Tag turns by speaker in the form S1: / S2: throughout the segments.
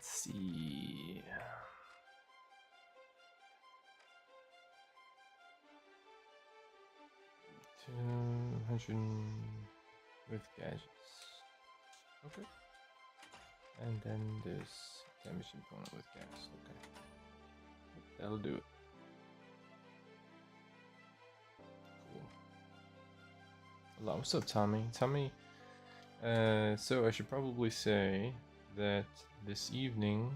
S1: Let's see. 200 with gadgets. Okay. And then this damage component with gas. Okay. That'll do it. Cool. Hello, what's up, Tommy? Tommy, so I should probably say that this evening...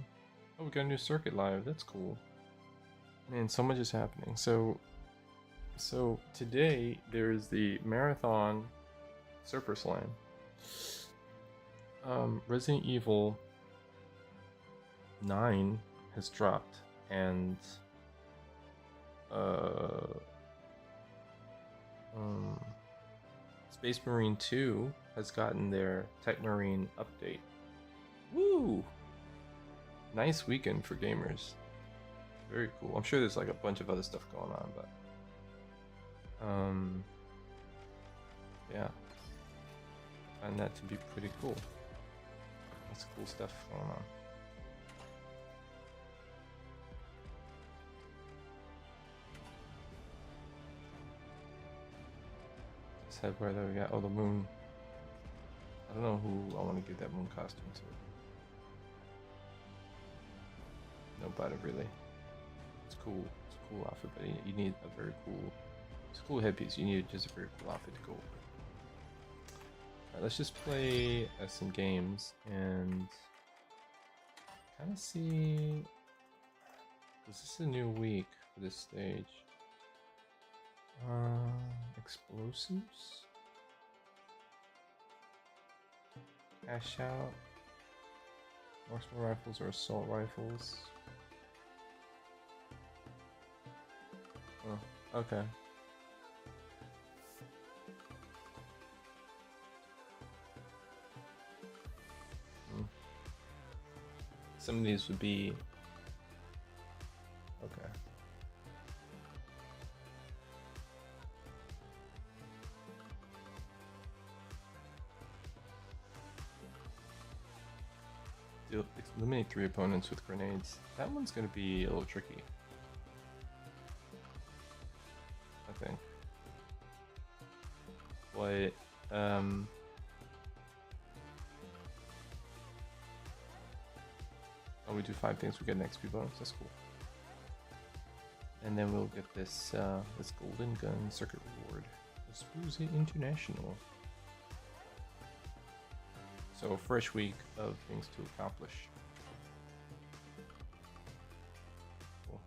S1: Oh, we got a new circuit live. That's cool. Man, so much is happening. So today there is the marathon Surfer Slam. Resident Evil 9 has dropped, and Space Marine 2 has gotten their Techmarine update. Woo! Nice weekend for gamers. Very cool. I'm sure there's like a bunch of other stuff going on, but yeah, I find that to be pretty cool. That's cool stuff going on. Let's head where we got. Oh, the moon. I don't know who I want to give that moon costume to. Nobody really. It's cool. It's a cool outfit, but you need a very cool. It's a cool headpiece. You need just a very cool outfit to go with. Alright, let's just play some games and kind of see. This is a new week for this stage. Explosives. Cash out. Marksman rifles or assault rifles. Oh, okay. Some of these would be okay. Eliminate 3 opponents with grenades. That one's going to be a little tricky, I think. But oh, we do 5 things. We get an XP bonus. That's cool. And then we'll get this this golden gun circuit reward. Spoozy International. So a fresh week of things to accomplish. Cool.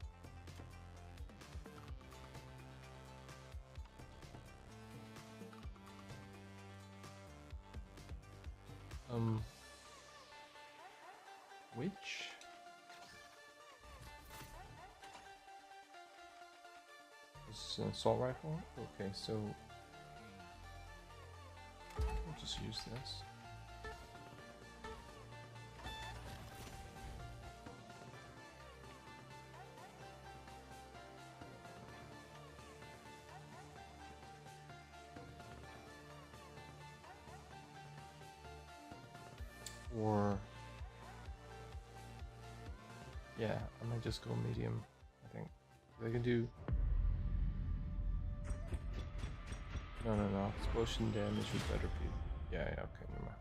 S1: Which? This is an assault rifle? Okay, so we'll just use this. Or yeah, I might just go medium, I think. I can do no. Explosion damage would better be. Yeah, okay, never mind.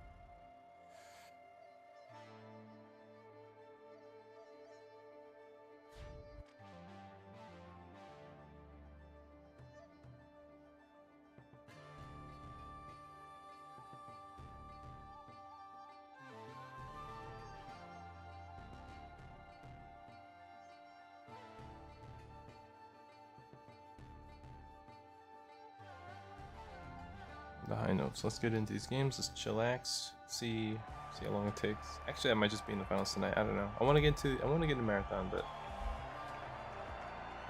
S1: The high notes. Let's get into these games. Let's chillax. See how long it takes. Actually, I might just be in the finals tonight. I don't know. I want to get into marathon, but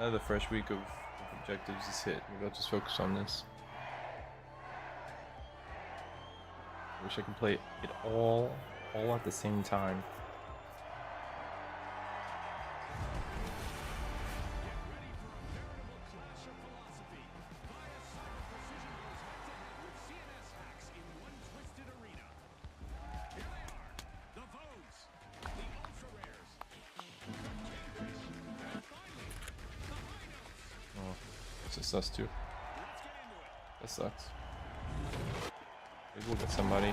S1: now the fresh week of objectives is hit. Maybe I'll just focus on this. I wish I could play it all at the same time. just us two. That sucks. Maybe we'll get somebody.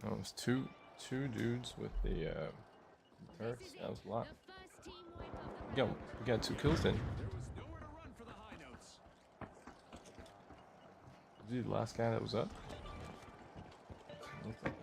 S1: Oh, it was two dudes with the turrets. That was a lot. We got 2 kills then. Was he the last guy that was up? Looks like it.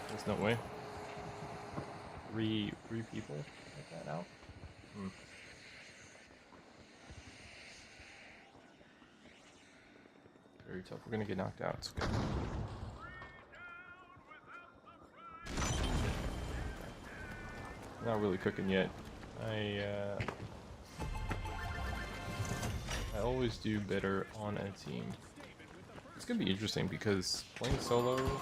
S1: There's no way. Three people like that out. Very tough. We're gonna get knocked out. It's good. Not really cooking yet. I always do better on a team. It's gonna be interesting because playing solo.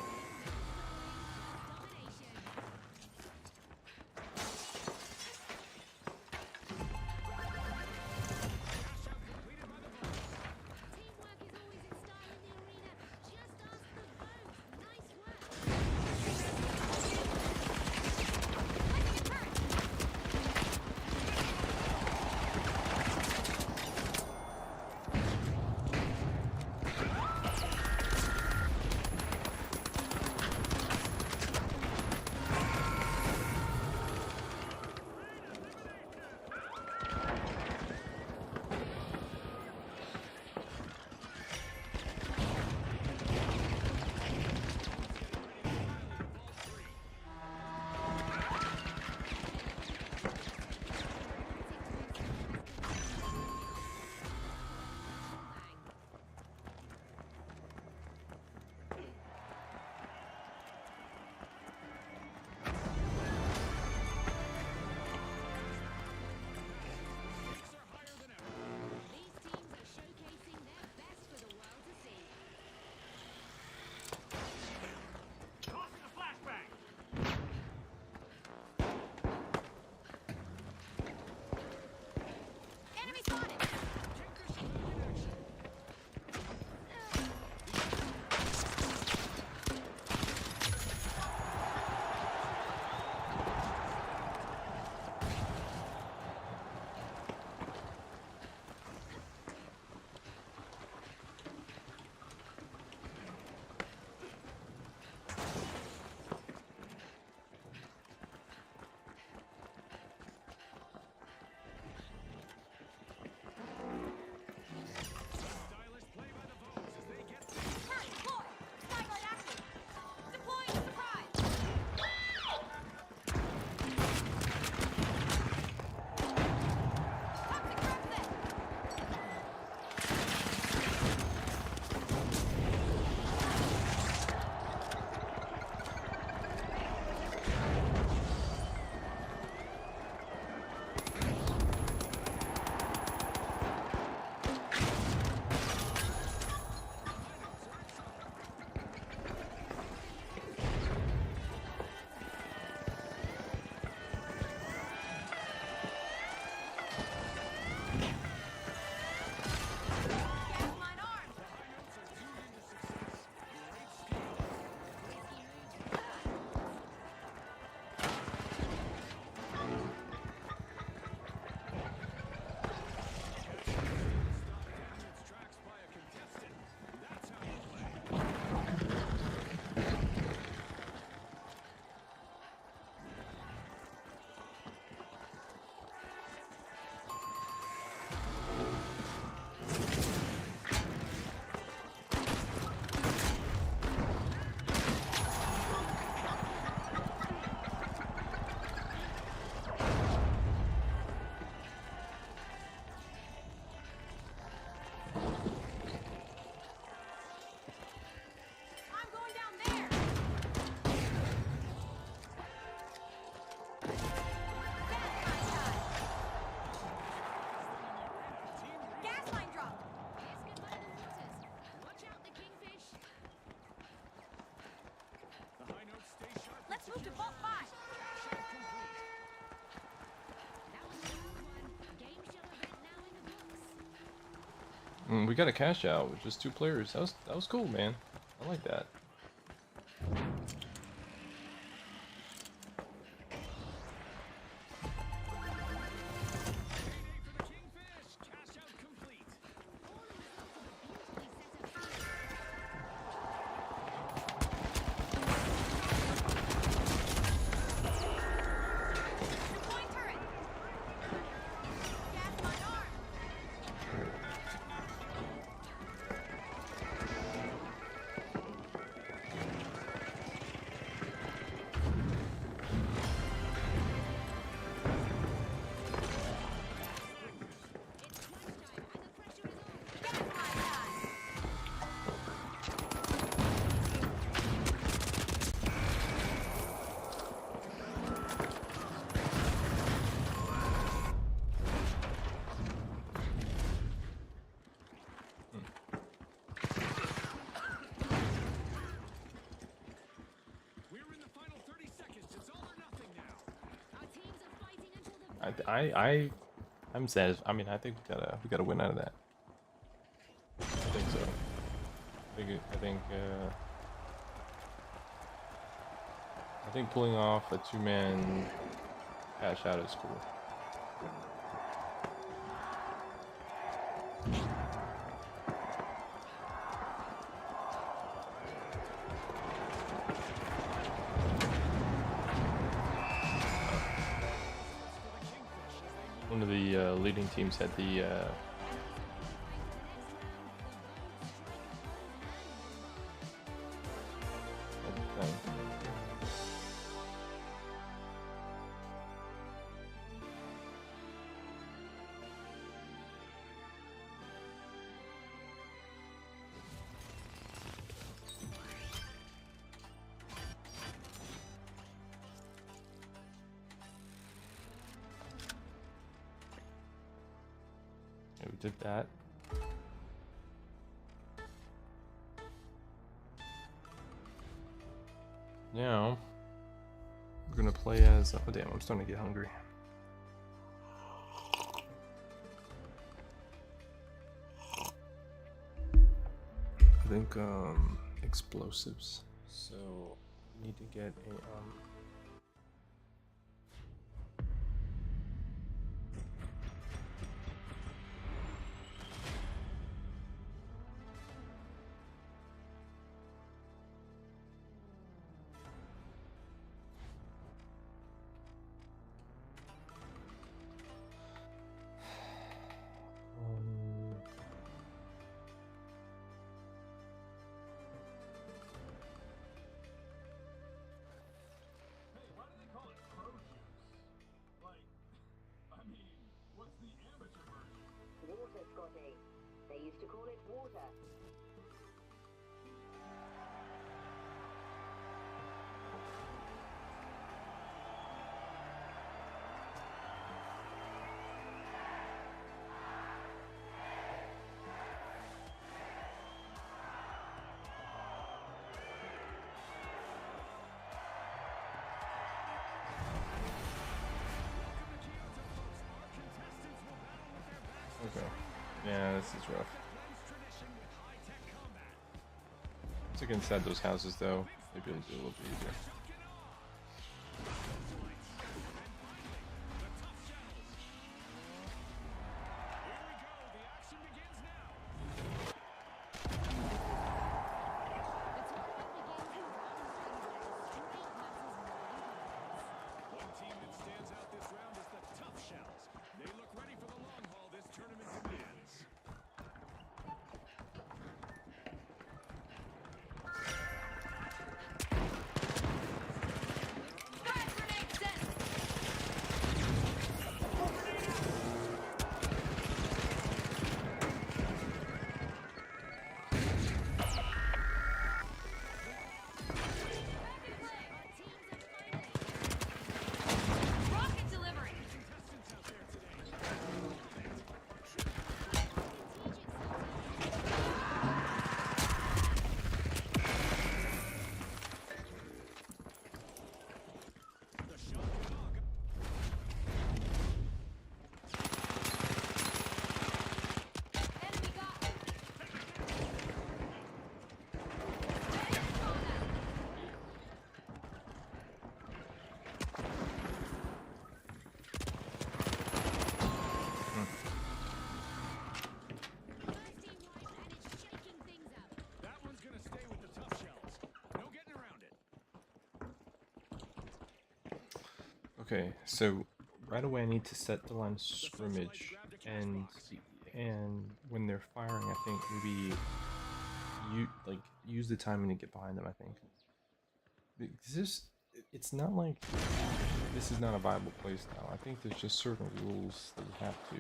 S1: We got a cash out with just 2 players. That was cool, man. I like that. I'm sad. I mean, I think we gotta win out of that. I think so. I think pulling off a 2-man cash out is cool. One of the leading teams had the thing. Yeah, we did that. Now we're gonna play as. Oh damn! I'm starting to get hungry. I think explosives. So we need to get a
S2: Water, Scotty. They used to call it water.
S1: Okay. Yeah, this is rough. It's like inside those houses, though. Maybe it'll be a little bit easier. Okay, so right away I need to set the line of scrimmage, and when they're firing, I think maybe you like use the timing to get behind them. I think because it's not like this is not a viable playstyle. I think there's just certain rules that you have to.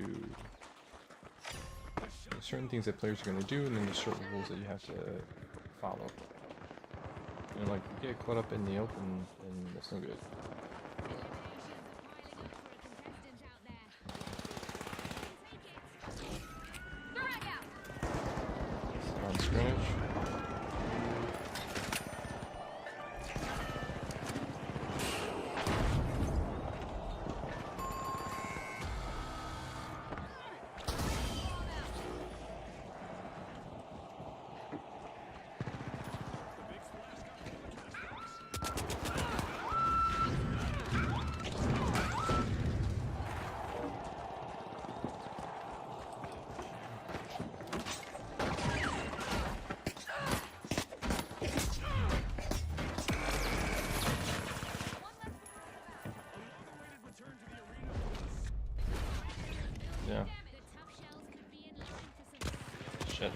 S1: There's certain things that players are going to do, and then there's certain rules that you have to follow. And like you get caught up in the open, and that's no good. On scrimmage. Yeah. Shit.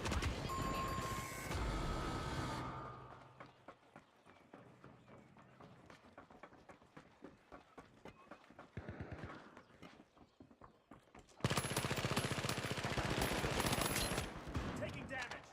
S3: Taking damage.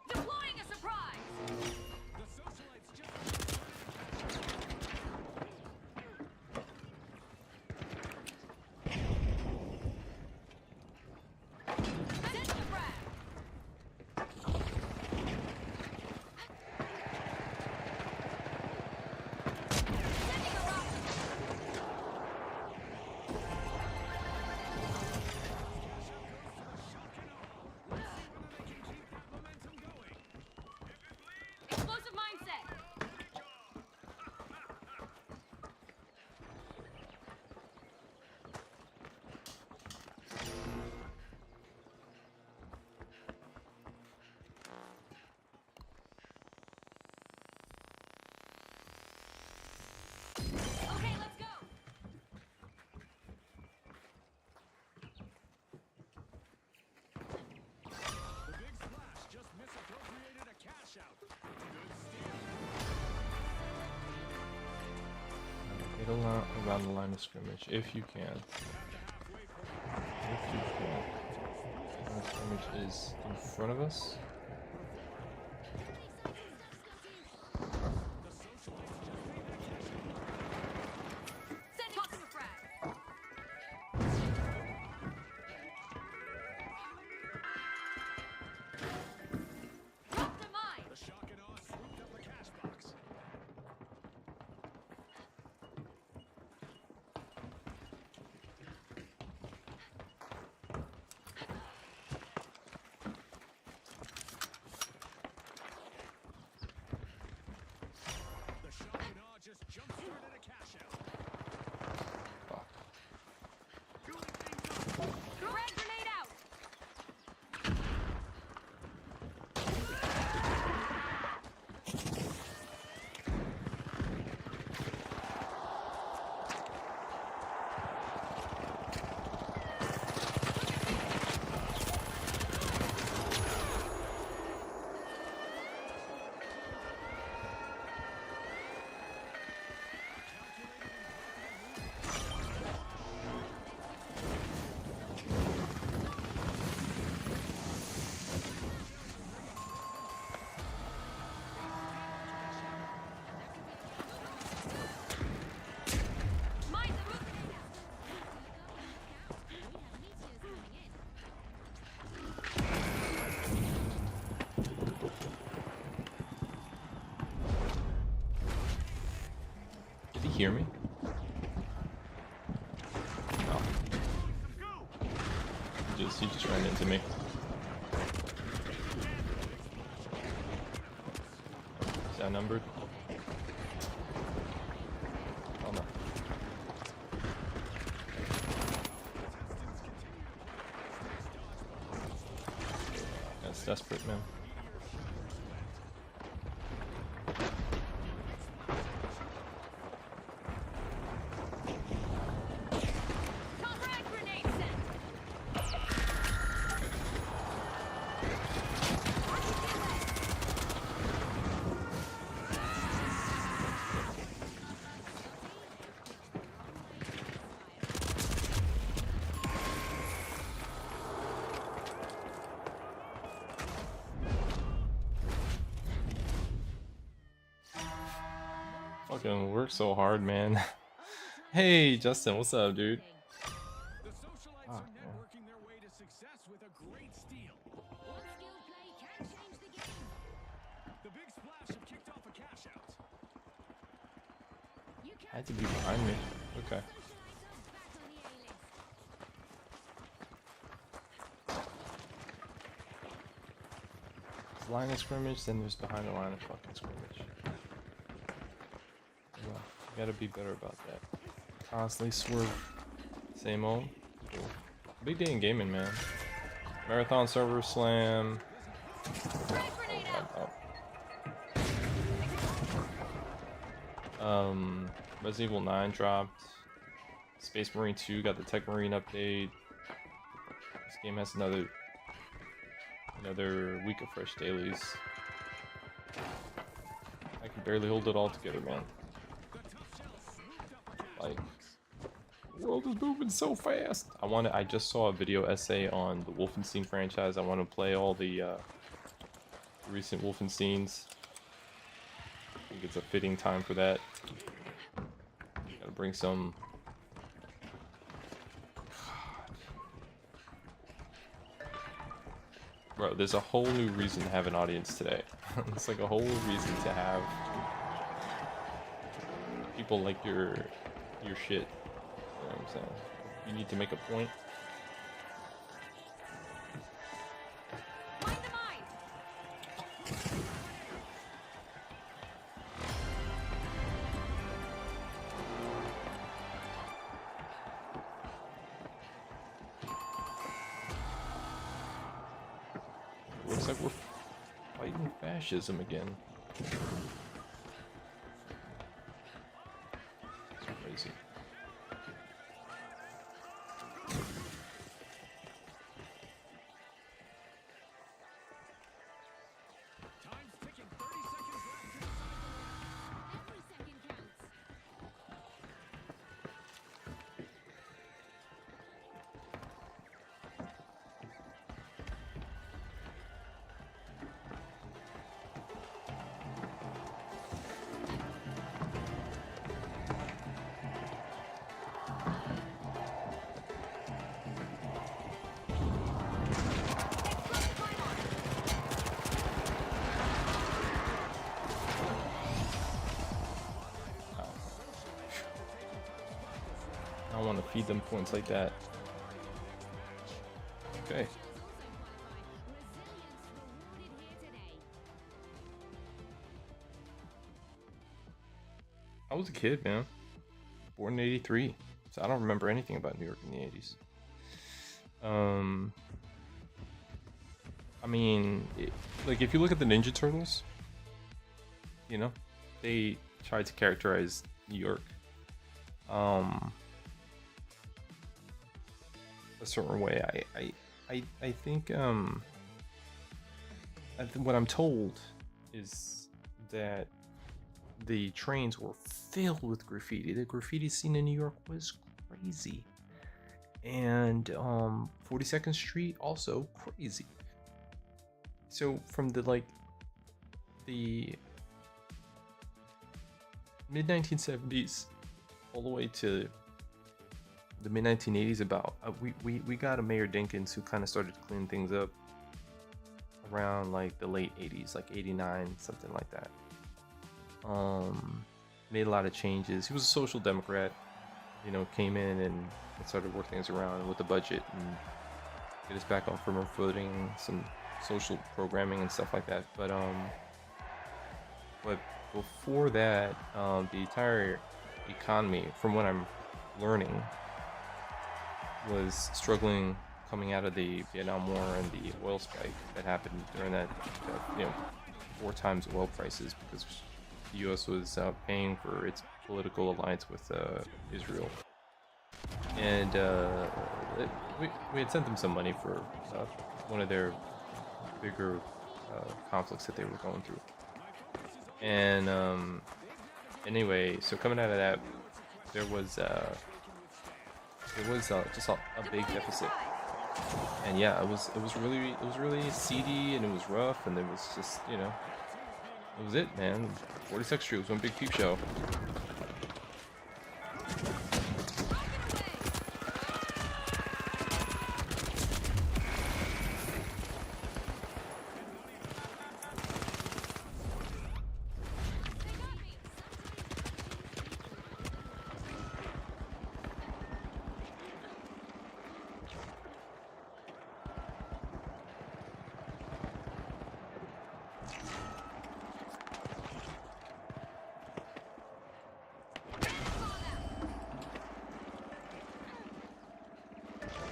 S4: Deploying a surprise!
S3: The socialites just
S4: Send the frag! Sending a rocket! Explosive mindset! Okay, let's go!
S3: The big splash just misappropriated a cash out. Good steal.
S1: Get around the line of scrimmage if you can. If you can. The line of scrimmage is in front of us.
S4: Send tossing a frag! Dropped a mine!
S3: The shock and awe swooped up the cash box. The shock and awe just jump-started a cash out.
S1: Fuck.
S3: Cooling things up.
S4: Frag grenade out! Mine the root grenade out!
S1: Did he hear me? No. He just ran into me. Is that numbered? Oh no. That's desperate, man.
S4: Comrade grenade set.
S1: Fucking work so hard, man. Hey, Justin, what's up, dude?
S3: The socialites
S1: Ah,
S3: are
S1: yeah.
S3: networking their way to success with a great steal.
S4: One skilled play can change the game.
S3: The big splash have kicked off a cash out.
S4: You can
S1: Had to be behind me. Okay.
S4: socialites are back on the A-list.
S1: There's line of scrimmage, then there's behind the line of fucking scrimmage. Yeah, you gotta be better about that. Constantly swerve. Same old. Cool. Big day in gaming, man. Marathon server slam.
S4: Frag grenade out.
S1: Resident Evil 9 dropped. Space Marine 2 got the Tech Marine update. This game has another week of fresh dailies. I can barely hold it all together, man. Like, the world is moving so fast. I just saw a video essay on the Wolfenstein franchise. I want to play all the recent Wolfensteins. I think it's a fitting time for that. Gotta bring some. Bro, there's a whole new reason to have an audience today. It's like a whole reason to have people like your shit. You know what I'm saying? You need to make a point.
S4: Mind the mine.
S1: Looks like we're fighting fascism again. It's crazy.
S3: Time's ticking. 30 seconds left to decide the winner.
S4: Every second counts. Explosive mine on.
S1: I don't want to feed them points like that. Okay.
S4: Also qualified. Resilience rewarded here today.
S1: I was a kid, man. Born in '83, so I don't remember anything about New York in the '80s. I mean, like if you look at the Ninja Turtles, you know, they tried to characterize New York a certain way. I think what I'm told is that the trains were filled with graffiti. The graffiti scene in New York was crazy. And 42nd Street also crazy. So from the mid 1970s all the way to the mid 1980s, about we got a Mayor Dinkins who kind of started to clean things up around like the late 80s, like 89, something like that. Made a lot of changes. He was a social democrat, you know, came in and started working things around with the budget, and get us back on firmer footing, some social programming and stuff like that. But before that, the entire economy, from what I'm learning, was struggling coming out of the Vietnam War and the oil spike that happened during that, you know, 4 times oil prices because the U.S. was paying for its political alliance with Israel, and we had sent them some money for one of their bigger conflicts that they were going through. And anyway, so coming out of that, there was just a big deficit, and yeah, it was really seedy, and it was rough, and it was just, you know, it was it, man. 46 troops, one big peep show.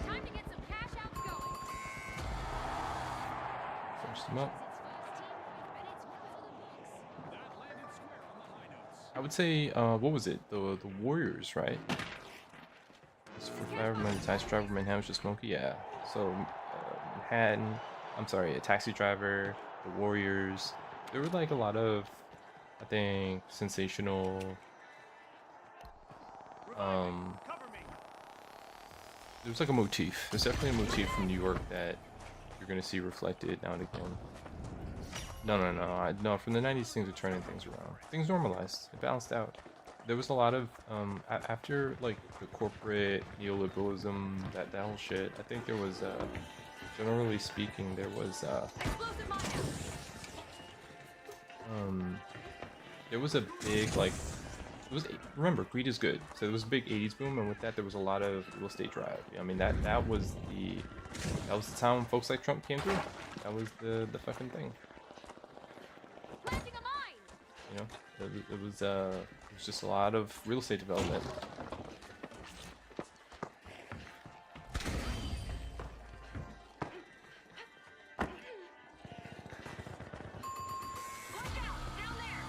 S4: Time to get some cash outs going.
S1: Finish them up.
S3: That landed square on the high notes.
S1: I would say, what was it? The Warriors, right? It's for Fireman, taxi driver, Manhattan, just Smokey, yeah. So Manhattan, I'm sorry, a taxi driver, the Warriors. There were like a lot of, I think, sensational.
S3: Cover me.
S1: There was like a motif. There's definitely a motif from New York that you're gonna see reflected now and again. No. From the '90s, things are turning things around. Things normalized. It balanced out. There was a lot of after like the corporate neoliberalism, that whole shit. I think there was, generally speaking, there was
S4: Explosive mine.
S1: there was a big like. It was, remember, greed is good. So there was a big '80s boom, and with that, there was a lot of real estate drive. I mean, that was the time when folks like Trump came through. That was the fucking thing.
S4: Planting a mine.
S1: You know, it was just a lot of real estate development.
S4: Look out, down there.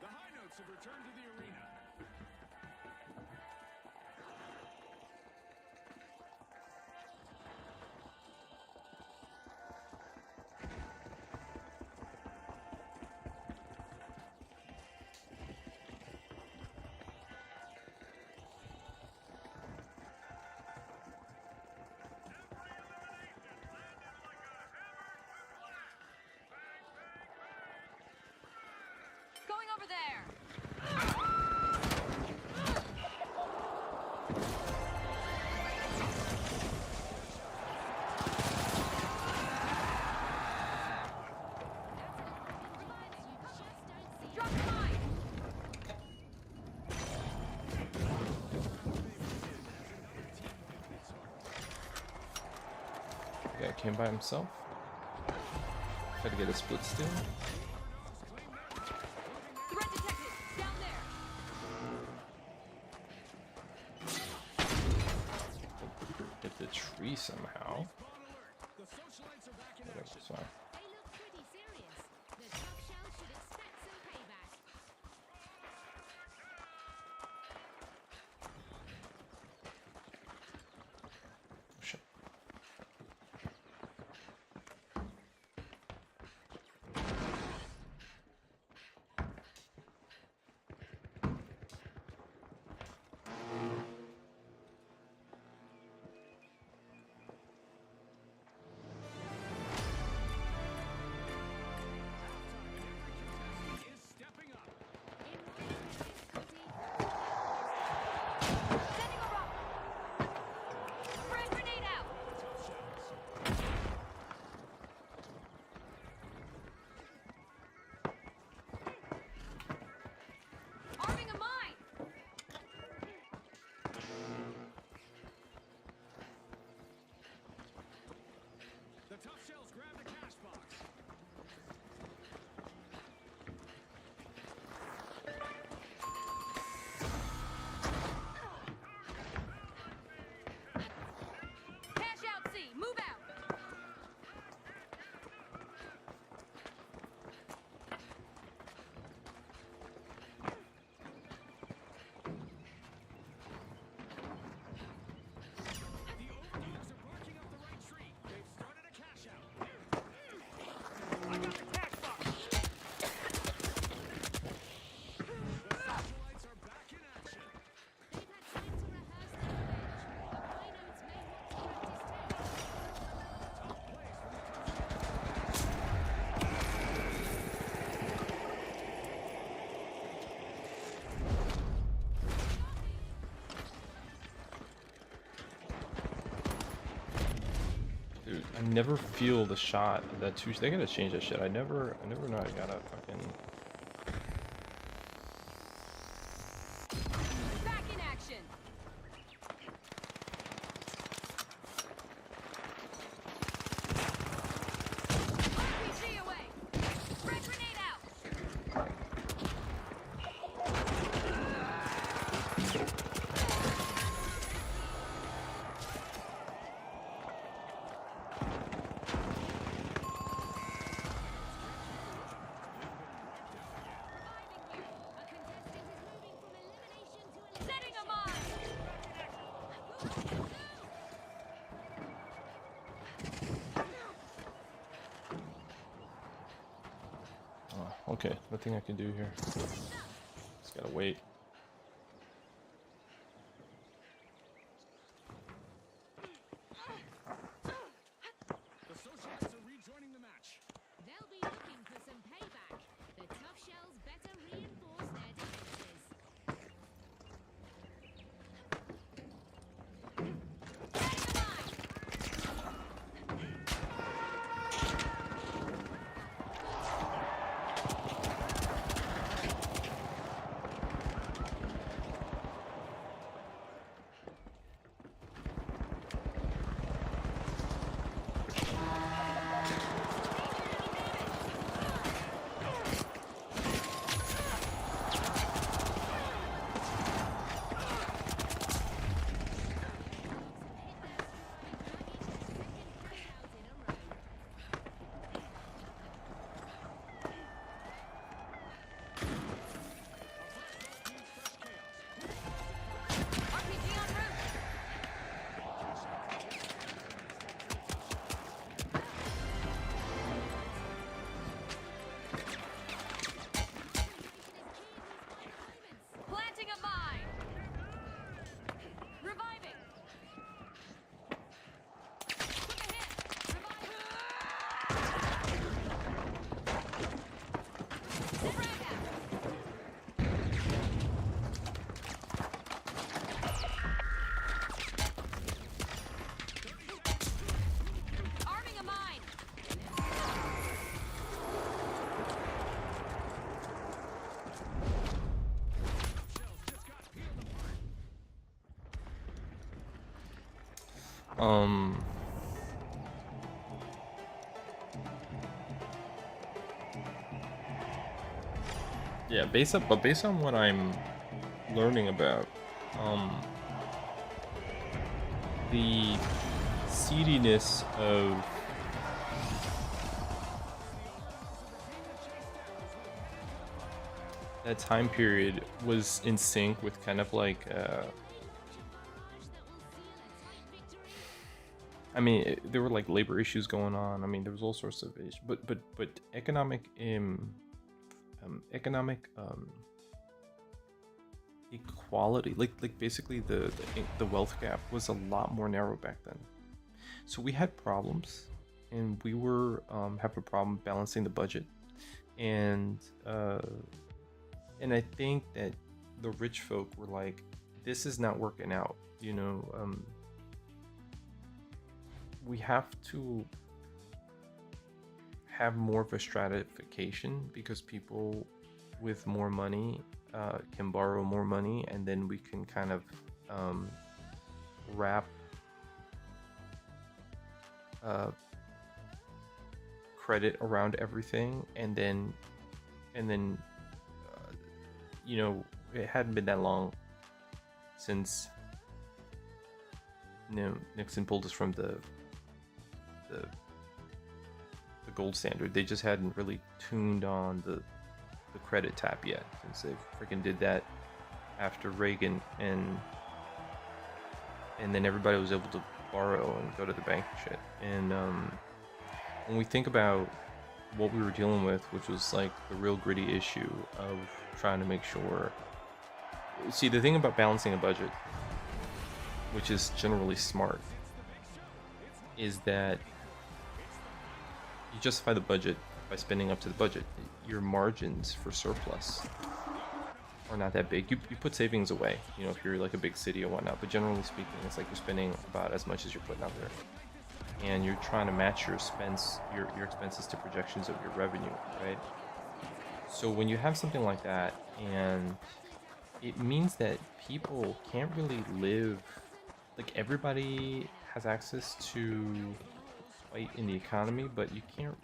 S3: The high notes have returned to the arena.
S4: Going over there. Drop the mine.
S1: Yeah, came by himself. Tried to get a split steal.
S4: Threat detected. Down there.
S1: Hit the tree somehow.
S3: The socialites are back in
S1: Whatever,
S3: action.
S1: it's fine.
S4: They look pretty serious. The tough shell should expect some payback.
S1: Oh, shit. Dude, I never feel the shot of that two. They gotta change that shit. I never know I gotta fucking.
S4: Back in action. RPG away. Red grenade out. Setting a mine.
S1: Oh, okay, nothing I can do here. Just gotta wait.
S3: The socialists are rejoining the match.
S4: They'll be looking for some payback. The tough shells better reinforce their defenses. RPG en route. Planting a mine. Reviving. Took a hit. Reviving. Frag out. Arming a mine.
S1: Um. Yeah, based on what I'm learning about, the seediness of that time period was in sync with kind of like I mean, there were like labor issues going on. I mean, there was all sorts of issues, but economic economic equality, like basically the wealth gap was a lot more narrow back then. So we had problems, and we were have a problem balancing the budget, and I think that the rich folk were like, this is not working out, you know. We have to have more of a stratification because people with more money can borrow more money, and then we can kind of wrap credit around everything, and then you know, it hadn't been that long since, you know, Nixon pulled us from the gold standard. They just hadn't really tuned on the credit tap yet, since they freaking did that after Reagan, and then everybody was able to borrow and go to the bank and shit. And when we think about what we were dealing with, which was like the real gritty issue of trying to make sure, see, the thing about balancing a budget, which is generally smart, is that you justify the budget by spending up to the budget. Your margins for surplus are not that big. You put savings away, you know, if you're like a big city or whatnot, but generally speaking, it's like you're spending about as much as you're putting out there. and you're trying to match your expenses to projections of your revenue, right? So when you have something like that, and it means that people can't really live, like everybody has access to fight in the economy, but you can't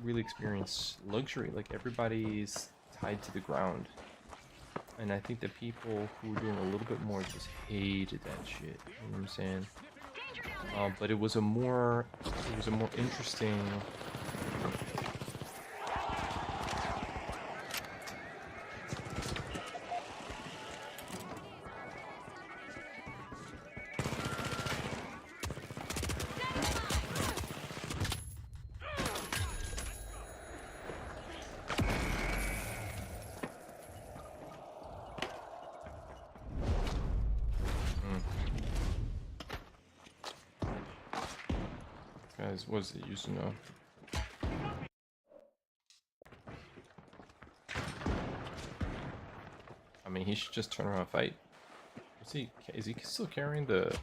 S1: really experience luxury. Like everybody's tied to the ground. And I think the people who were doing a little bit more just hated that shit. You know what I'm saying? But it was a more interesting. Guys, what is it using now? I mean, he should just turn around and fight. Is he still carrying the...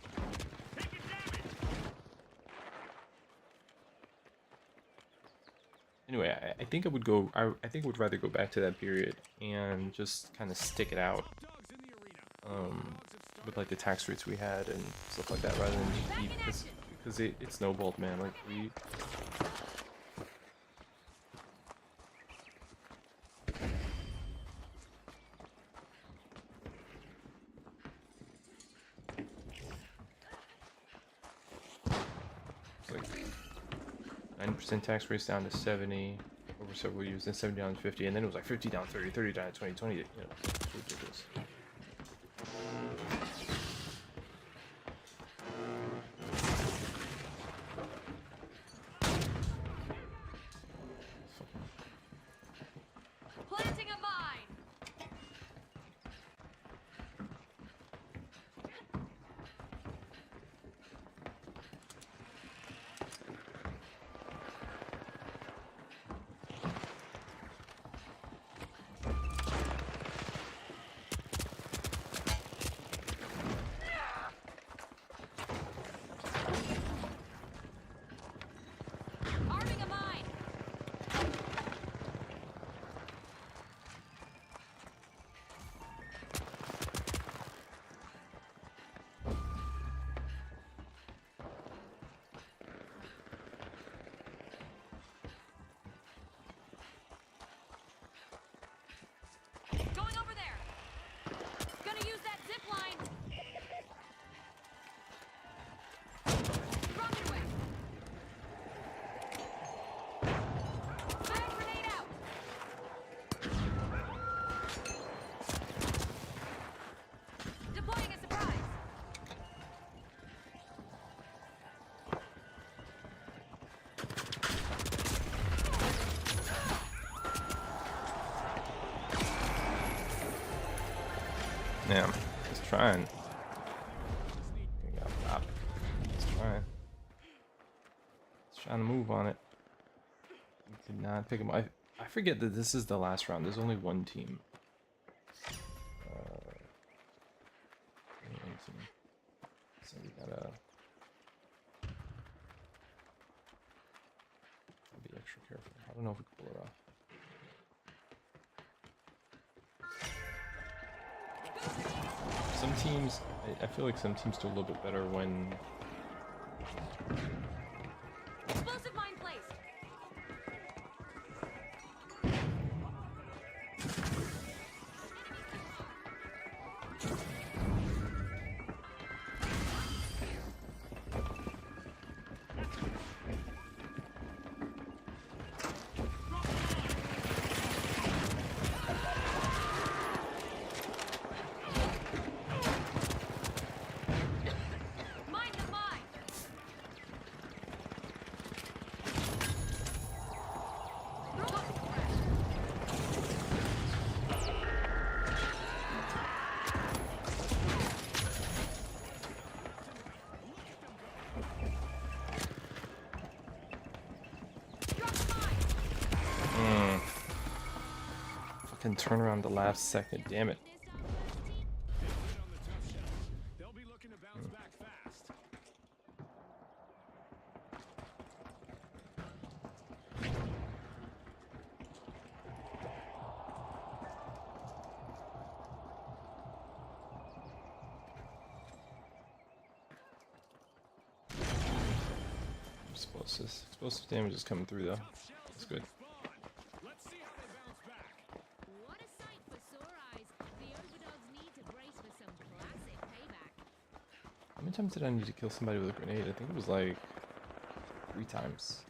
S1: Anyway, I think I would go... I think I would rather go back to that period and just kind of stick it out. With like the tax rates we had and stuff like that, rather than keep... Because it snowballed, man. Like, we... It's like 90% tax rates down to 70 over several years, then 70 down to 50, and then it was like 50 down 30, 30 down to 20, 20, you know, it's ridiculous.
S4: Planting a mine. Arming a mine. Going over there. Gonna use that zip line. Rocket away. Fire grenade out. Deploying a surprise.
S1: Damn, he's trying. He got popped. He's trying. He's trying to move on it. He could not pick him up. I forget that this is the last round. There's only one team. So we gotta be extra careful. I don't know if we can pull it off. Some teams, I feel like some teams do a little bit better when...
S4: Explosive mine placed. Mine the mine. Drop the mine.
S1: Fucking turn around the last second, damn it.
S3: Get on the tough shells. They'll be looking to bounce back fast.
S1: Explosive damage is coming through though. That's good.
S3: Let's see how they bounce back.
S4: What a sight for sore eyes. The overdogs need to brace for some classic payback.
S1: How many times did I need to kill somebody with a grenade? I think it was like 3 times.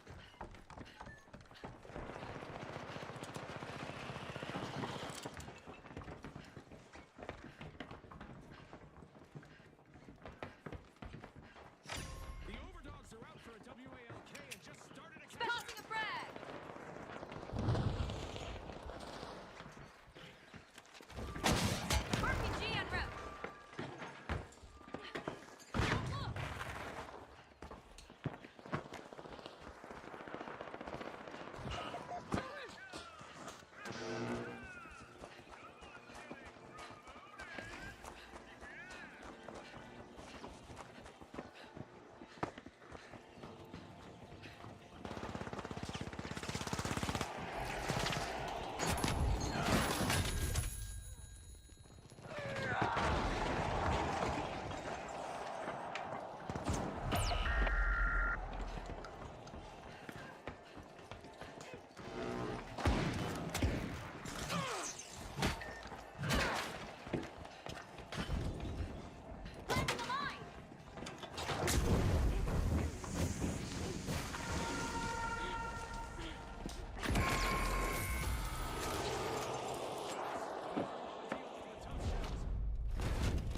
S3: The overdogs are out for a WALK and just started a
S4: Passing a frag! RPG en route.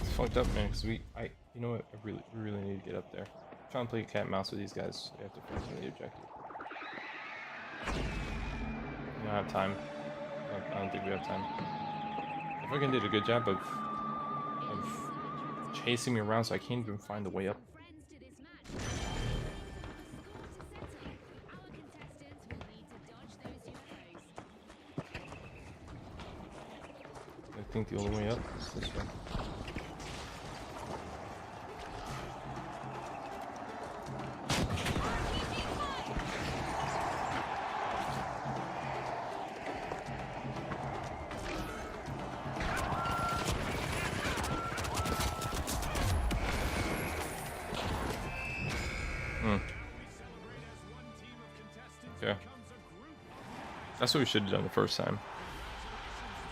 S1: It's fucked up, man. Cause you know what? We really need to get up there. Try and play cat and mouse with these guys. We have to focus on the objective. We don't have time. I don't think we have time. I fucking did a good job of chasing me around, so I can't even find the way up.
S4: Friends to this match. Our contestants will need to dodge those UFOs.
S1: I think the only way up is this way. Okay. That's what we should have done the first time.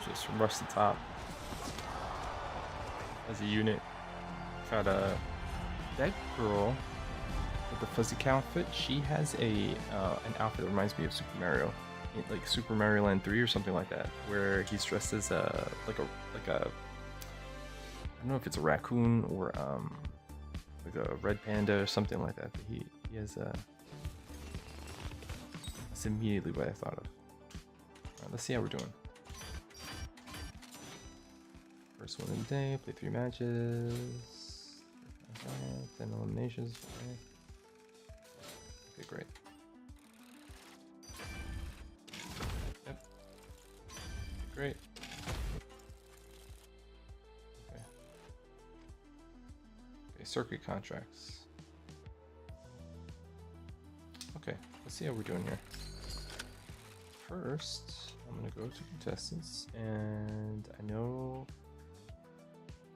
S1: Just rush the top as a unit. Got that girl with the fuzzy cow outfit. She has an outfit that reminds me of Super Mario, like Super Mario Land 3 or something like that, where he's dressed as like a I don't know if it's a raccoon or like a red panda or something like that. But he has a. That's immediately what I thought of. Alright, let's see how we're doing. First one of the day, play 3 matches. 10 eliminations. Okay, great. Yep. Great. Okay. Okay, circuit contracts. Okay, let's see how we're doing here. First, I'm gonna go to contestants, and I know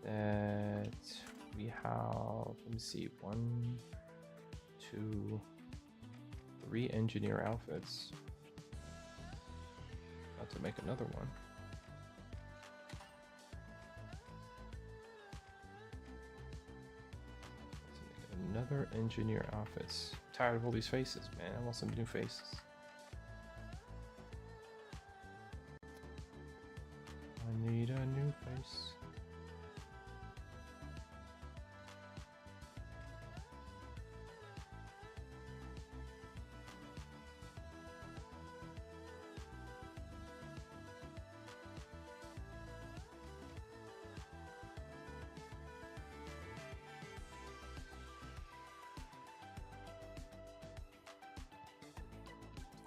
S1: that we have, let me see, 1, 2, 3 engineer outfits. About to make another one. Another engineer outfits. Tired of all these faces, man. I want some new faces. I need a new face.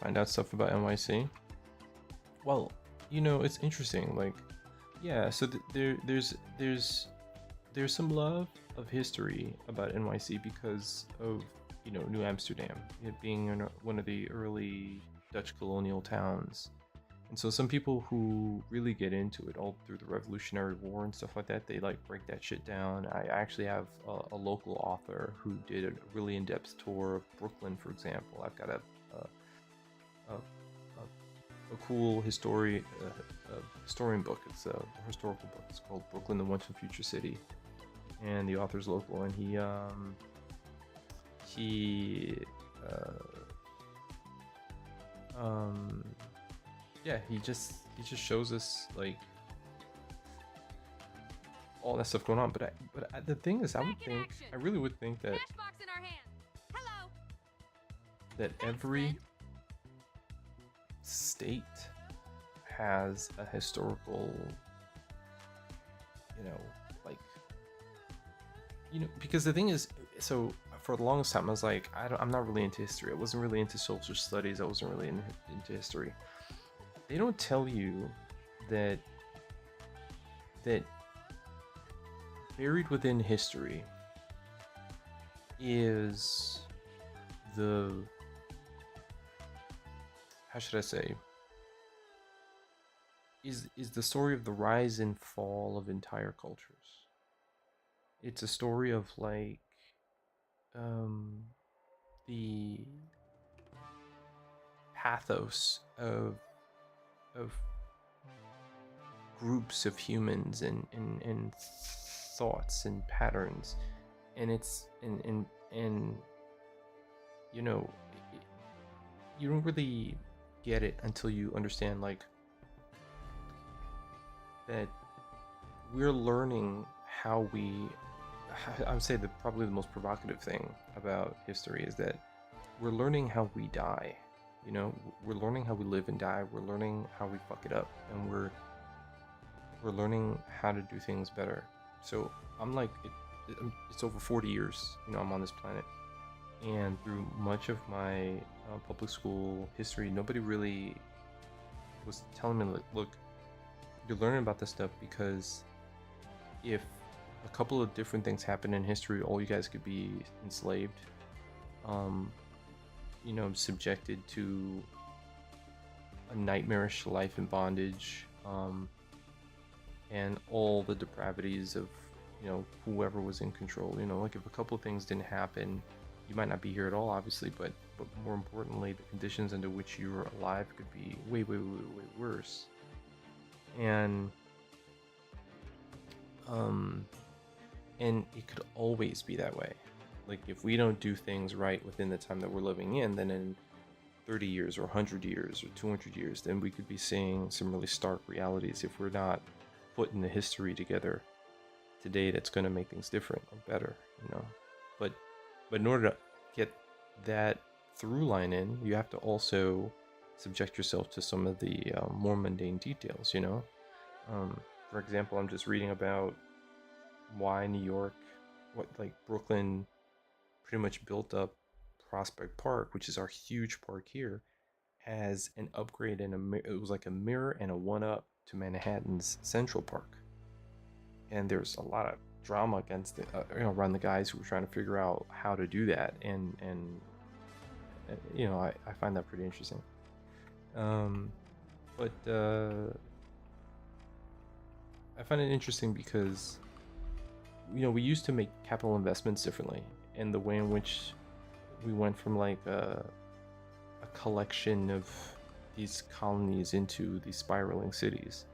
S1: Find out stuff about NYC. Well, you know, it's interesting. Like, yeah. So there's some love of history about NYC because of, you know, New Amsterdam, it being one of the early Dutch colonial towns, And so some people who really get into it all through the Revolutionary War and stuff like that, they like break that shit down. I actually have a local author who did a really in-depth tour of Brooklyn, for example. I've got a, a cool historian book. It's a historical book. It's called Brooklyn, the Once and Future City, and the author's local, and he yeah, he just shows us like all that stuff going on. But the thing is, I really would think that
S4: Matchbox in our hand. Hello.
S1: that every state has a historical, like, because the thing is, so for the longest time I was like, I'm not really into history. I wasn't really into social studies. I wasn't really into history. They don't tell you that buried within history is the, how should I say, is the story of the rise and fall of entire cultures. It's a story of like the pathos of groups of humans and thoughts and patterns, and it's and you know you don't really get it until you understand like that we're learning how I would say that probably the most provocative thing about history is that we're learning how we die. We're learning how we live and die. We're learning how we fuck it up, and we're learning how to do things better. So I'm like, it's over 40 years, I'm on this planet, and through much of my public school history, nobody really was telling me, like, look, you're learning about this stuff because if a couple of different things happen in history, all you guys could be enslaved, subjected to a nightmarish life in bondage, and all the depravities of whoever was in control. Like if a couple of things didn't happen, you might not be here at all, obviously, but more importantly, the conditions under which you were alive could be way worse. And it could always be that way. Like if we don't do things right within the time that we're living in, then in 30 years or 100 years or 200 years, then we could be seeing some really stark realities if we're not putting the history together today that's going to make things different or better, But in order to get that through line in, you have to also subject yourself to some of the more mundane details, For example, I'm just reading about why New York, Brooklyn pretty much built up Prospect Park, which is our huge park here, has an upgrade and it was like a mirror and a one-up to Manhattan's Central Park. And there's a lot of drama against it, around the guys who were trying to figure out how to do that, and I find that pretty interesting. But I find it interesting because we used to make capital investments differently, and the way in which we went from like a collection of these colonies into these spiraling cities.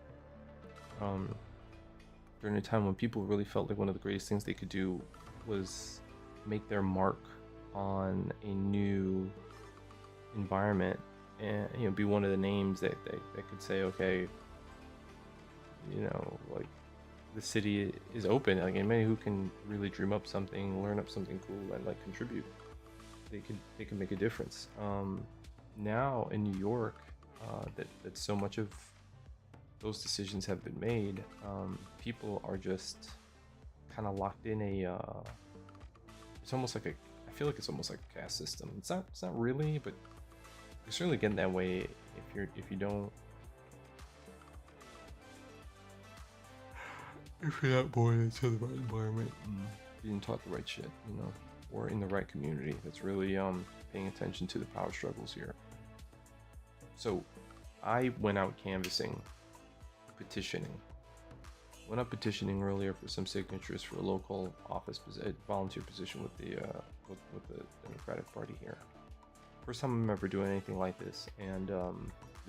S1: During a time when people really felt like one of the greatest things they could do was make their mark on a new environment, and be one of the names that could say, okay, like the city is open, like anybody who can really dream up something, learn up something cool, and like contribute, they can make a difference. Now in New York, that so much of those decisions have been made, people are just kind of locked in it's almost like I feel like it's almost like a caste system. It's not really, but you're certainly getting that way if you're not born into the right environment, being taught the right shit, or in the right community that's really paying attention to the power struggles here. So I went out canvassing, petitioning. Went up petitioning earlier for some signatures for a local office volunteer position with the with the Democratic Party here. First time I'm ever doing anything like this, and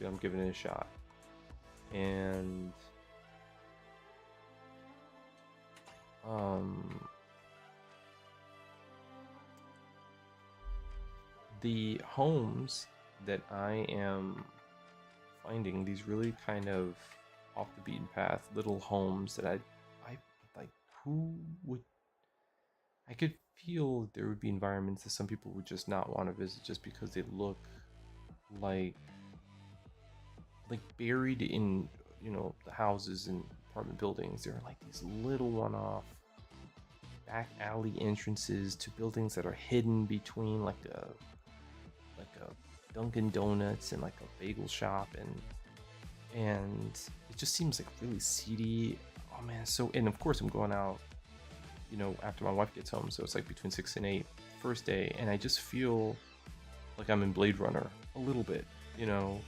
S1: yeah, I'm giving it a shot. And the homes that I am finding, these really kind of off the beaten path little homes that I like, who would, I could feel there would be environments that some people would just not want to visit just because they look like buried in, you know, the houses and apartment buildings. There are like these little one-off back alley entrances to buildings that are hidden between like a Dunkin' Donuts and like a bagel shop, and it just seems like really seedy. Oh man, so, and of course I'm going out, you know, after my wife gets home, so it's like between 6 and 8 first day, and I just feel like I'm in Blade Runner a little bit, you know,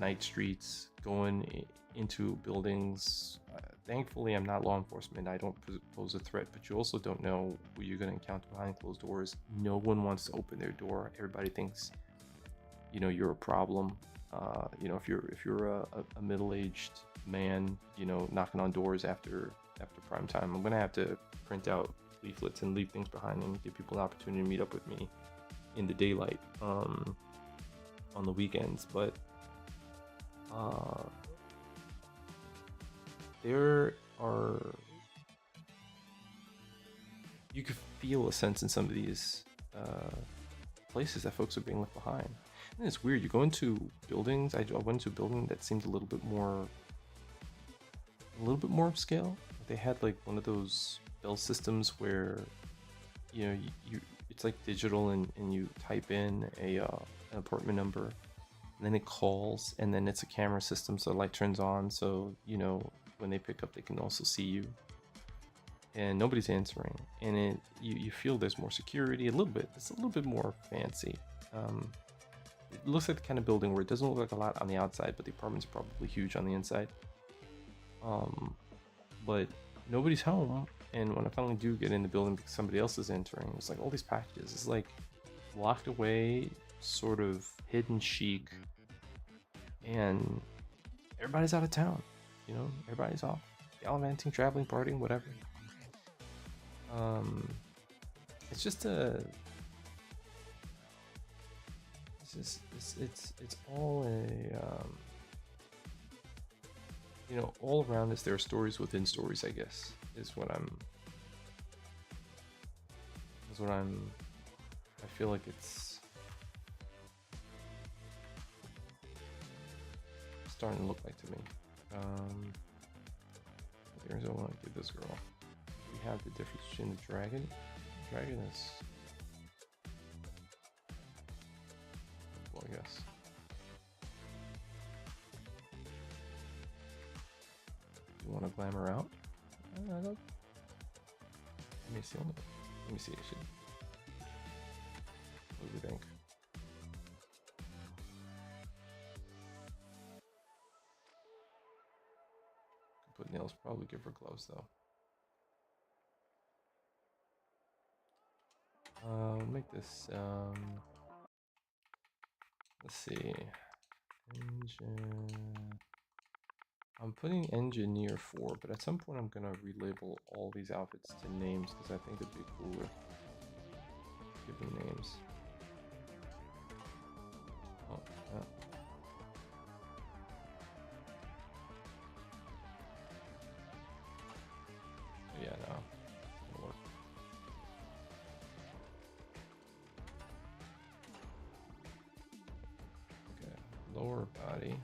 S1: night streets, going into buildings. Thankfully, I'm not law enforcement. I don't pose a threat, but you also don't know who you're going to encounter behind closed doors. No one wants to open their door. Everybody thinks, you know, you're a problem. You know, if you're a middle-aged man, you know, knocking on doors after prime time, I'm gonna have to print out leaflets and leave things behind and give people an opportunity to meet up with me in the daylight on the weekends. But there are, you could feel a sense in some of these places that folks are being left behind. And it's weird, you go into buildings. I went to a building that seemed a little bit more upscale. They had like one of those bell systems where, you know, you it's like digital, and you type in an apartment number, and then it calls, and then it's a camera system, so the light turns on, so, you know, when they pick up they can also see you, and nobody's answering, and you feel there's more security a little bit. It's a little bit more fancy. It looks like the kind of building where it doesn't look like a lot on the outside, but the apartments are probably huge on the inside. But nobody's home, and when I finally do get in the building because somebody else is entering, it's like all these packages. It's like locked away, sort of hidden chic, and everybody's out of town. You know, everybody's off gallivanting, traveling, partying, whatever. It's just it's all a you know, all around us there are stories within stories, I guess, is what I feel like it's starting to look like to me. Here's what I want to give this girl. We have the difference between the dragon. Dragon is, well, I guess. You want to glamour out? I don't. Let me see. Let me see. What do you think? Put nails. Probably give her gloves though. Make this. Let's see. Engine. I'm putting engineer 4, but at some point I'm gonna relabel all these outfits to names because I think it'd be cooler. Give them names. Oh, yeah. Yeah, no. It'll work. Okay, lower body.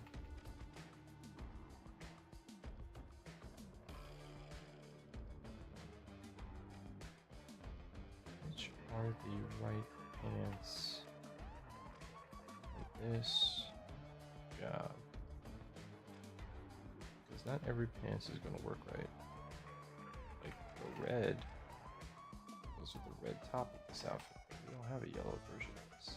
S1: Which are the right pants for this job? Because not every pants is going to work right. Like the red goes with the red top of this outfit. We don't have a yellow version of this.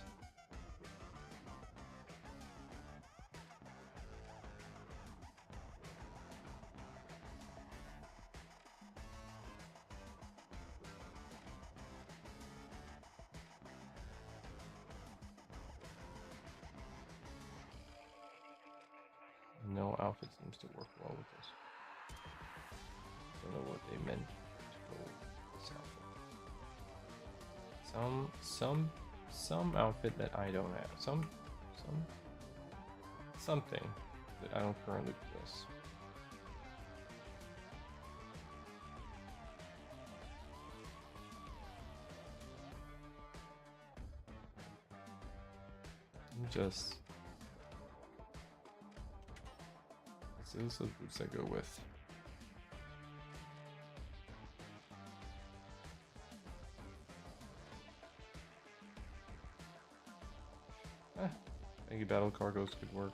S1: No outfit seems to work well with this. Don't know what they meant to go with this outfit. Some outfit that I don't have. Something that I don't currently possess. Just those are the boots I go with. Maybe battle cargos could work.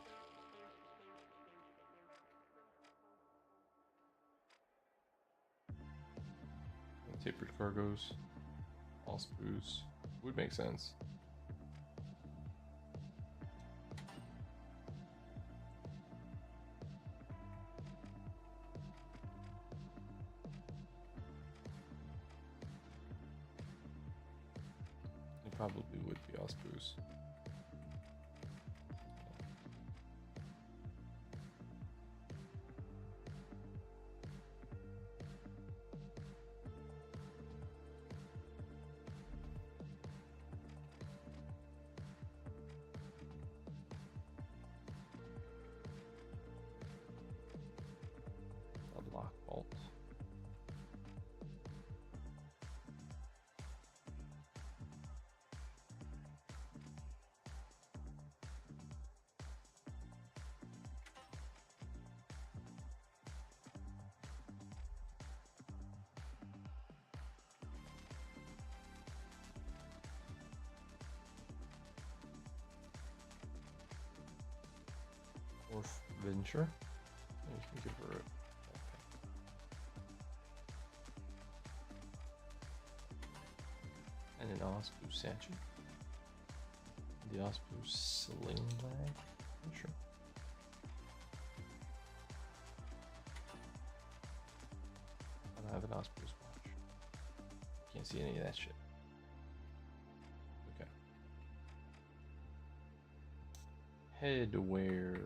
S1: Tapered cargos, all spruce would make sense. It probably would be all spruce. A block bolt. Or venture. You can give her a backpack. And an Osprey satchel. The Osprey sling bag. Sure. I don't have an Osprey watch. Can't see any of that shit. Okay. Headwear.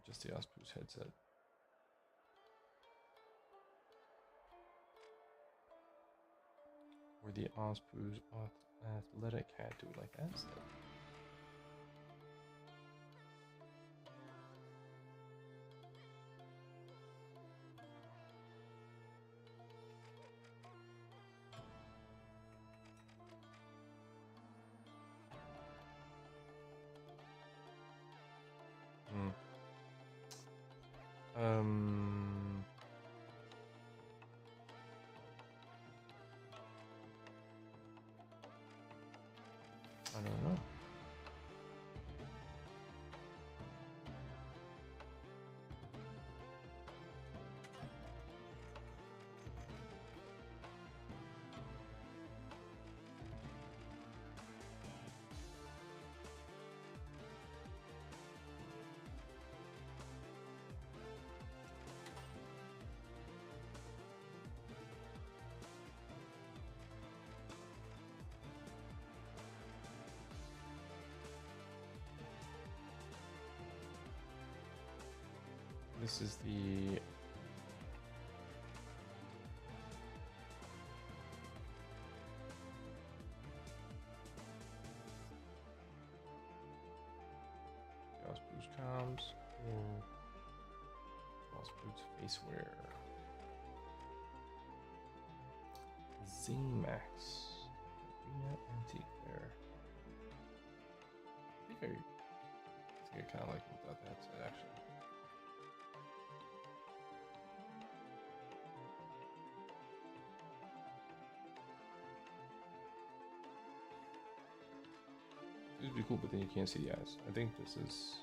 S1: Just the Osprey's headset. Or the Osprey's athletic hat, do we like that instead? I don't know. This is the Osprey's comms or Osprey's facewear. Zingmax. Arena antique there. I think I kind of like it without that set actually. This would be cool, but then you can't see the eyes. I think this is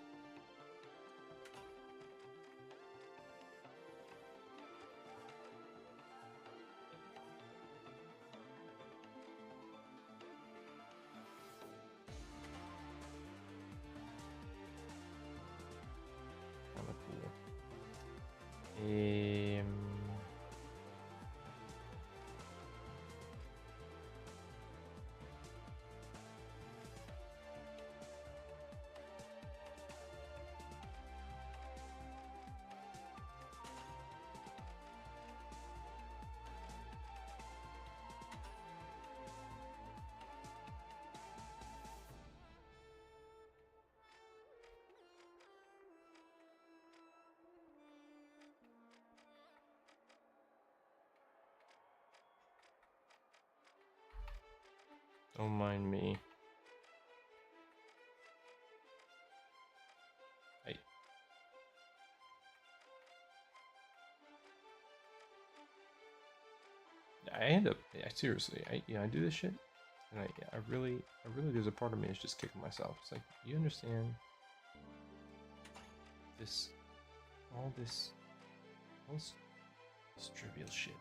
S1: kind of cool. Don't mind me. Hey. I end up, seriously, I do this shit, and I really, there's a part of me that's just kicking myself. It's like, you understand this, all this trivial shit.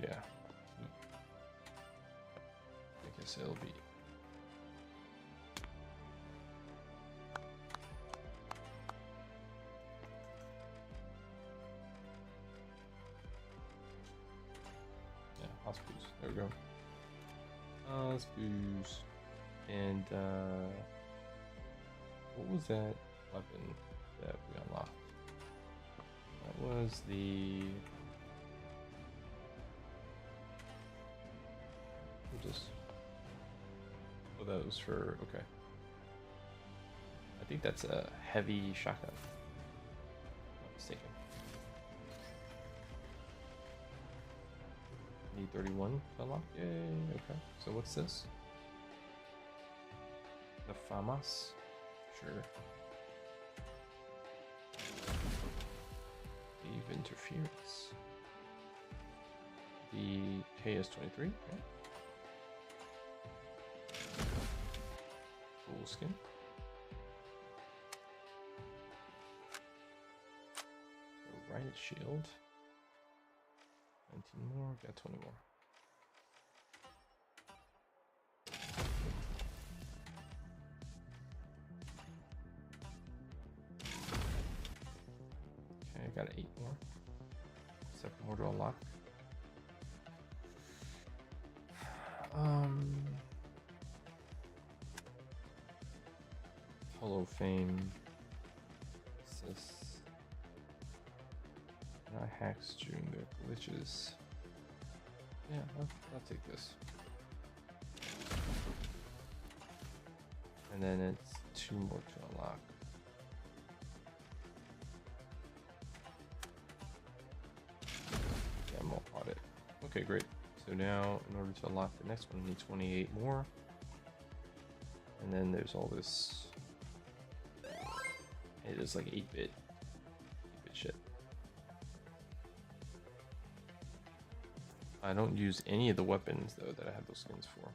S1: Yeah. I guess it'll be. Yeah, hospice. There we go. Hospice. And what was that weapon that we unlocked? That was the. Just. Oh, that was for. Okay. I think that's a heavy shotgun. If I'm not mistaken. Need 31 to unlock. Yay. Okay. So what's this? The FAMAS? Sure. Wave interference. The KS-23. Okay. Cool skin. The riot shield. 19 more. Got 20 more. Okay, I got 8 more. 7 more to unlock. Hall of Fame. This not hacks during their glitches. Yeah, I'll take this. And then it's 2 more to unlock. Yeah, I'm all audit. Okay, great. So now, in order to unlock the next one, we need 28 more. And then there's all this. It is like 8-bit shit. I don't use any of the weapons though that I have those skins for.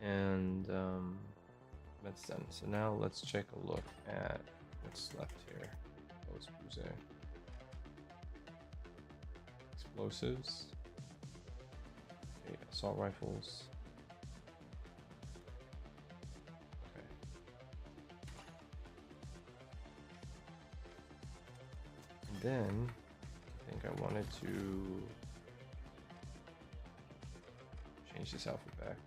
S1: And that's done. So now let's take a look at what's left here. Explosives. Okay, assault rifles. Okay. And then I think I wanted to change this outfit back.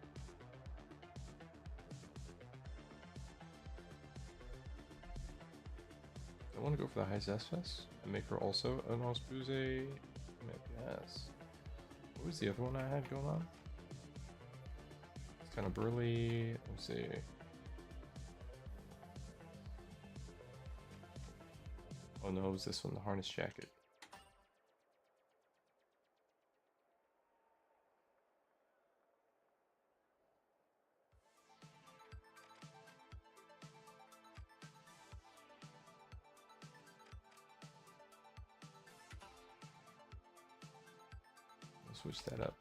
S1: I want to go for the high zest vest and make her also an Auspuse. Yes. What was the other one I had going on? It's kind of burly. Let's see. Oh no, it was this one, the harness jacket. Switch that up.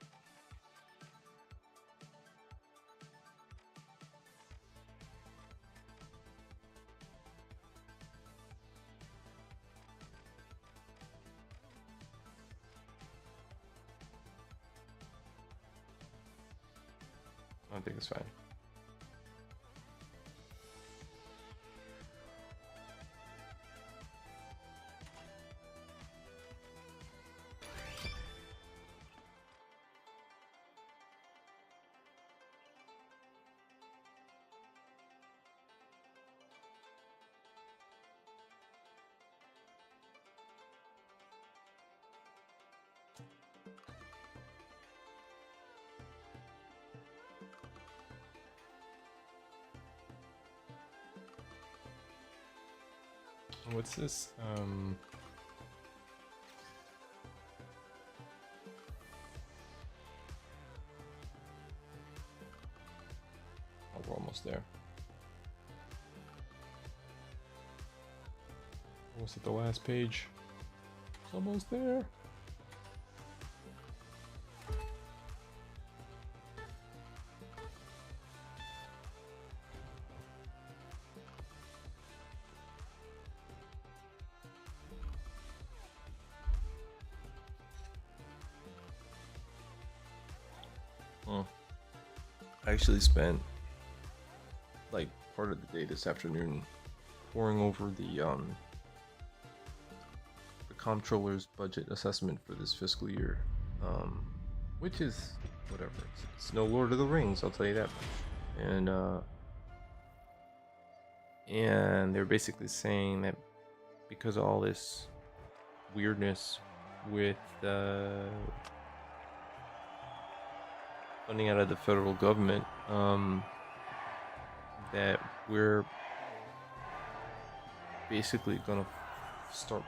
S1: I think it's fine. What's this? Oh, we're almost there. Almost at the last page. It's almost there. I actually spent like part of the day this afternoon poring over the comptroller's budget assessment for this fiscal year, which is whatever. It's no Lord of the Rings, I'll tell you that much. And they're basically saying that because of all this weirdness with funding out of the federal government, that we're basically gonna start.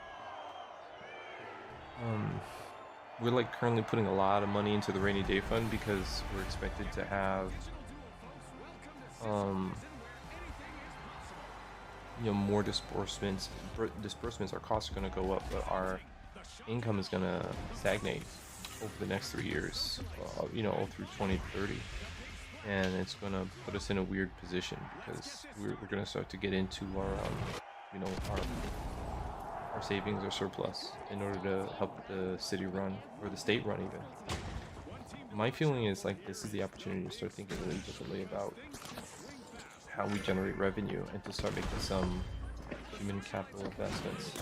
S1: We're like currently putting a lot of money into the rainy day fund because we're expected to have, more disbursements. Our costs are gonna go up, but our income is gonna stagnate over the next 3 years, all through 2030, and it's gonna put us in a weird position because we're gonna start to get into our savings or surplus in order to help the city run or the state run even. My feeling is like this is the opportunity to start thinking really differently about how we generate revenue and to start making some human capital investments.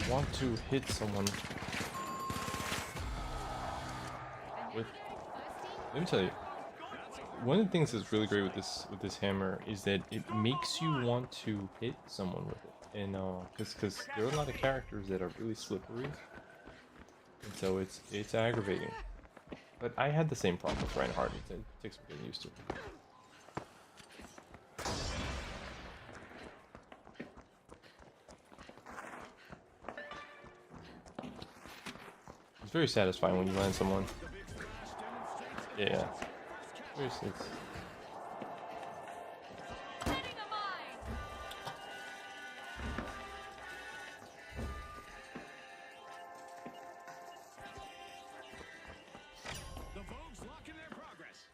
S1: Want to hit someone with. Let me tell you, one of the things that's really great with this hammer is that it makes you want to hit someone with it, and because there are a lot of characters that are really slippery, and so it's aggravating. But I had the same problem with Reinhardt. It takes some getting used to. It's very satisfying when you land someone. Yeah. Seriously.
S3: The Vogues lock in their progress.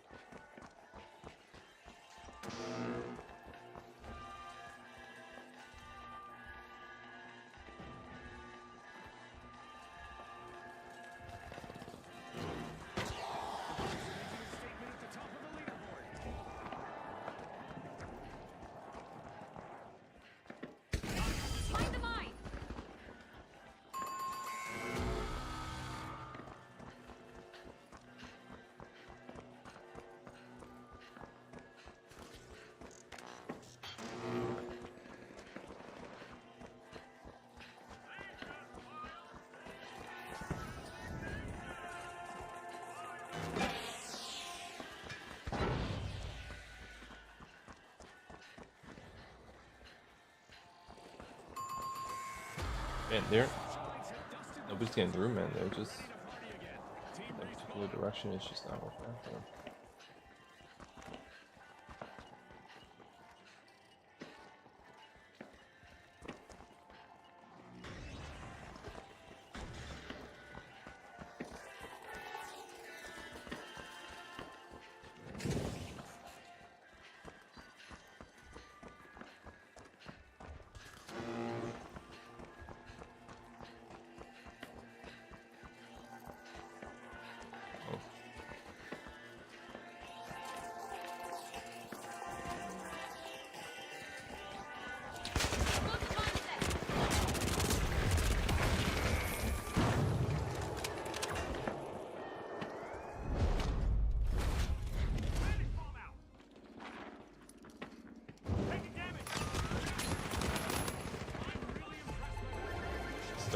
S1: Man, nobody's getting through, man. They're just that particular direction is just not working out for them.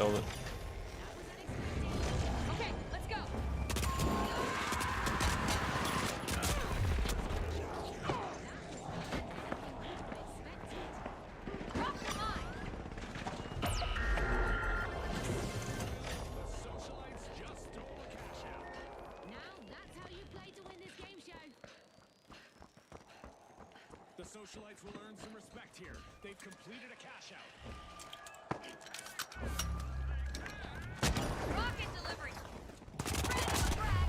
S1: spelled it.
S4: Okay, let's go. Drop the mine.
S3: Socialites just stole a cash out.
S4: Now that's how you play to win this game show.
S3: The socialites will earn some respect here. They've completed a cash out.
S4: Rocket delivery. Ready to frag.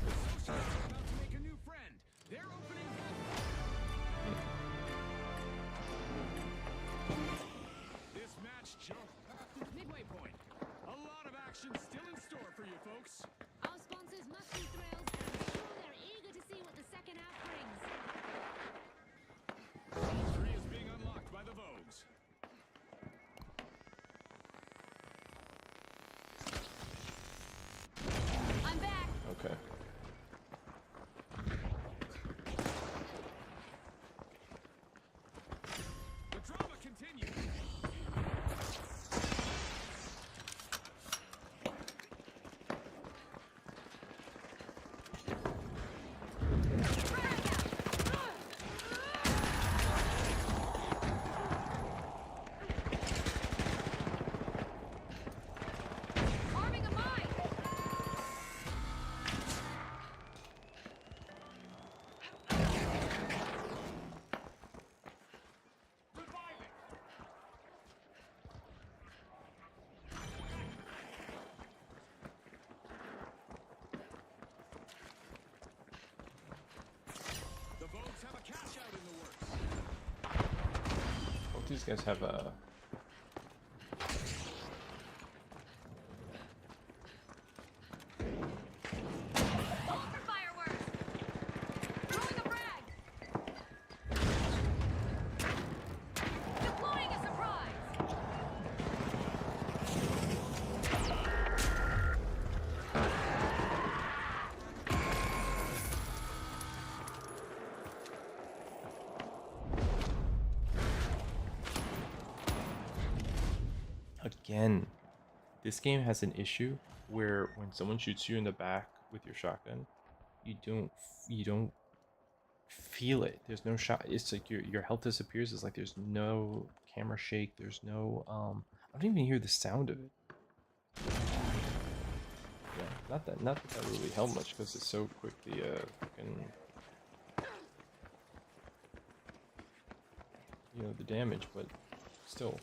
S3: Socialites are about to make a new friend. They're opening this match just past its midway point. A lot of action still in store for you folks.
S4: Our sponsors must be thrilled, and I'm sure they're eager to see what the second half brings.
S3: Stage 3 is being unlocked by the Vogues.
S4: I'm back.
S1: Okay.
S3: The drama continues.
S4: Arming a mine.
S3: Reviving. The Vogues have a cash out in the works.
S1: Both these guys have a.
S4: Hold for fireworks. Throwing a frag. Deploying a surprise.
S1: Again, this game has an issue where when someone shoots you in the back with your shotgun, you don't feel it. There's no shot. It's like your health disappears. It's like there's no camera shake. There's no I don't even hear the sound of it. Yeah, not that really helped much because it's so quickly fucking the damage, but still.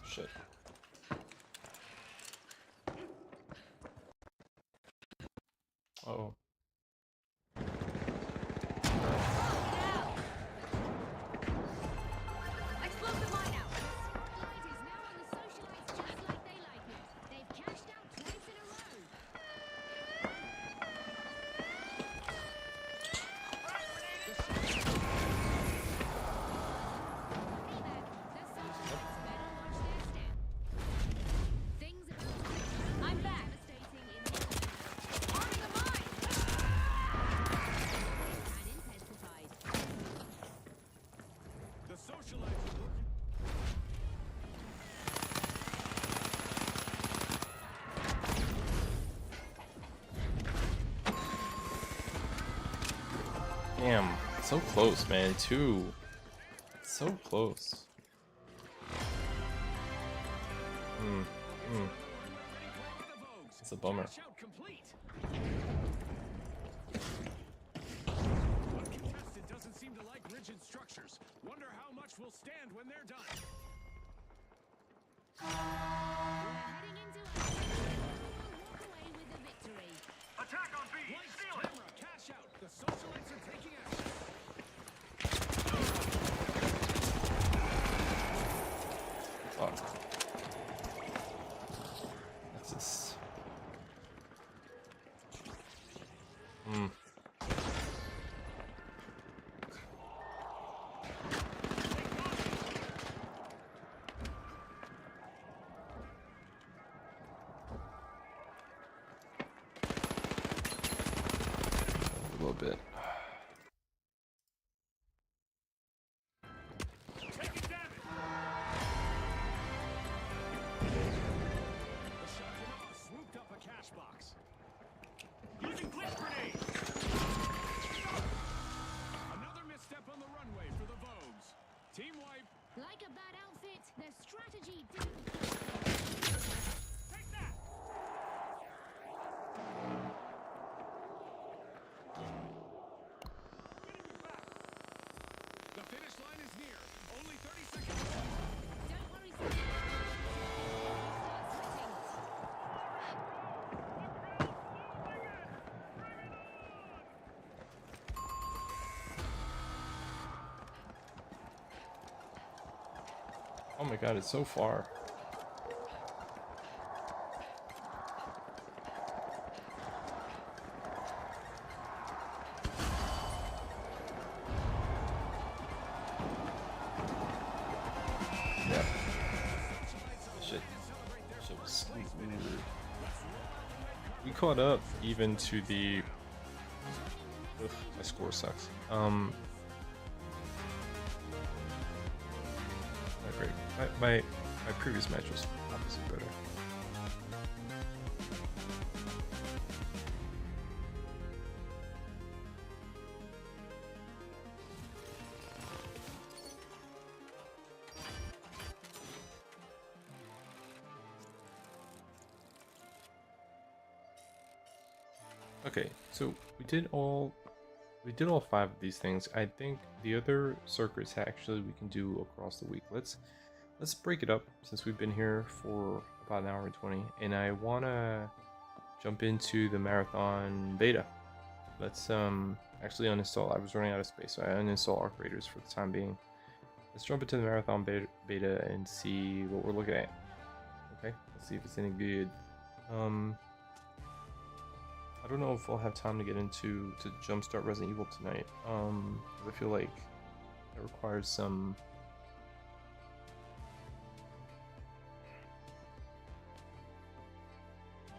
S1: Shit. Oh.
S4: Explosive mine out. Spotlight is now on the socialites just like they like it. They've cashed out twice in a row. The socialites better watch their step. Things about to be I'm back. Devastating in the arming a mine. And intensified.
S3: The socialites are working.
S1: Damn, so close, man. Two. So close. It's a bummer.
S3: Cash out complete. One contestant doesn't seem to like rigid structures. Wonder how much will stand when they're done.
S4: We're heading into a we'll walk away with the victory.
S3: Attack on B. Lights, camera, cash out. The socialites are taking action.
S1: Fuck. That's just. bit.
S3: Taking damage. The shot swooped up a cash box. Using glitch grenade. Another misstep on the runway for the Vogues. Team wipe.
S4: Like a bad outfit, their strategy didn't.
S3: Take that. Getting you back. The finish line is near. Only 30 seconds left.
S4: Don't worry, Sam. Start sweating.
S1: Oh my god, it's so far. Yeah. Shit. Shit was weird. We caught up even to the. Ugh, my score sucks. Not great. My previous match was obviously better. Okay, so we did all 5 of these things. I think the other circuits actually we can do across the week. Let's break it up since we've been here for about an hour and 20, and I wanna jump into the marathon beta. Let's actually uninstall. I was running out of space, so I uninstall Arc Raiders for the time being. Let's jump into the marathon beta and see what we're looking at. Okay, let's see if it's any good. I don't know if I'll have time to get into to jumpstart Resident Evil tonight. 'Cause I feel like it requires some.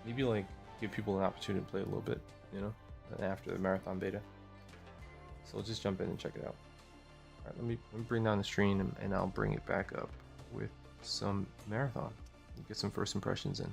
S1: Maybe like give people an opportunity to play a little bit, you know, after the marathon beta. So we'll just jump in and check it out. All right, let me bring down the stream and I'll bring it back up with some marathon. Get some first impressions in.